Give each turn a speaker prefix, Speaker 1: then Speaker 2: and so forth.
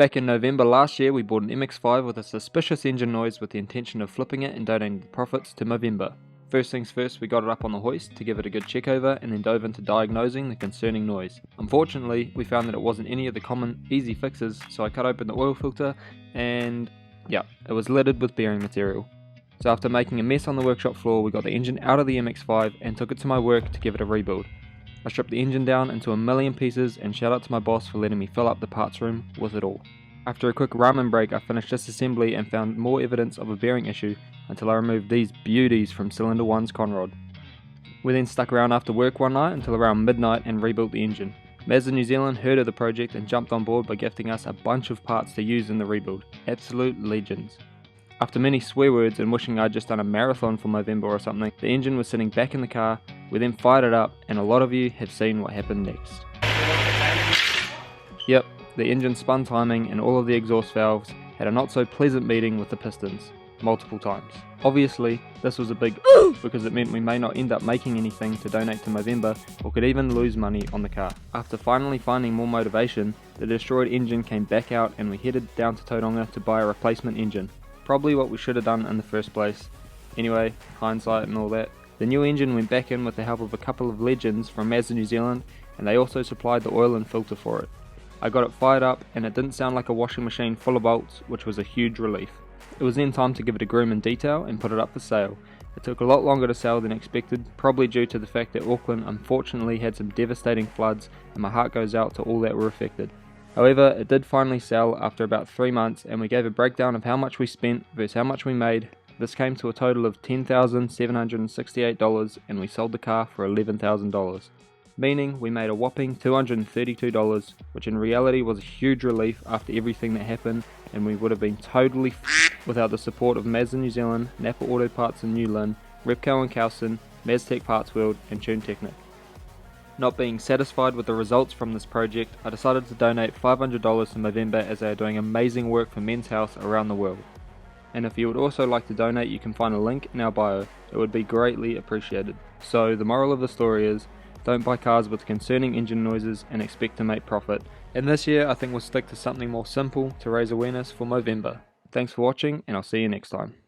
Speaker 1: Back in November last year, we bought an MX5 with a suspicious engine noise with the intention of flipping it and donating the profits to Movember. First things first, we got it up on the hoist to give it a good check over and then dove into diagnosing the concerning noise. Unfortunately, we found that it wasn't any of the common easy fixes, so I cut open the oil filter and yeah, it was littered with bearing material. So after making a mess on the workshop floor, we got the engine out of the MX5 and took it to my work to give it a rebuild. I stripped the engine down into a million pieces and shout out to my boss for letting me fill up the parts room with it all. After a quick ramen break, I finished disassembly and found more evidence of a bearing issue until I removed these beauties from cylinder 1's conrod. We then stuck around after work one night until around midnight and rebuilt the engine. Mazda New Zealand heard of the project and jumped on board by gifting us a bunch of parts to use in the rebuild. Absolute legends. After many swear words and wishing I'd just done a marathon for Movember or something, the engine was sitting back in the car. We then fired it up and a lot of you have seen what happened next. Yep, the engine spun timing and all of the exhaust valves had a not so pleasant meeting with the pistons, multiple times. Obviously, this was a big because it meant we may not end up making anything to donate to Movember or could even lose money on the car. After finally finding more motivation, the destroyed engine came back out and we headed down to Tauranga to buy a replacement engine. Probably what we should have done in the first place. Anyway, hindsight and all that. The new engine went back in with the help of a couple of legends from Mazda New Zealand and they also supplied the oil and filter for it. I got it fired up and it didn't sound like a washing machine full of bolts, which was a huge relief. It was then time to give it a groom and detail and put it up for sale. It took a lot longer to sell than expected, probably due to the fact that Auckland unfortunately had some devastating floods and my heart goes out to all that were affected. However, it did finally sell after about 3 months and we gave a breakdown of how much we spent versus how much we made. This came to a total of $10,768 and we sold the car for $11,000. Meaning we made a whopping $232, which in reality was a huge relief after everything that happened and we would have been totally without the support of Mazda New Zealand, Nappa Auto Parts in New Lynn, Repco Kelston, Maztech Partsworld and Tune Technic. Not being satisfied with the results from this project, I decided to donate $500 to Movember as they are doing amazing work for Men's Health around the world. And if you would also like to donate, you can find a link in our bio. It would be greatly appreciated. So the moral of the story is, don't buy cars with concerning engine noises and expect to make profit. And this year I think we'll stick to something more simple to raise awareness for Movember. Thanks for watching and I'll see you next time.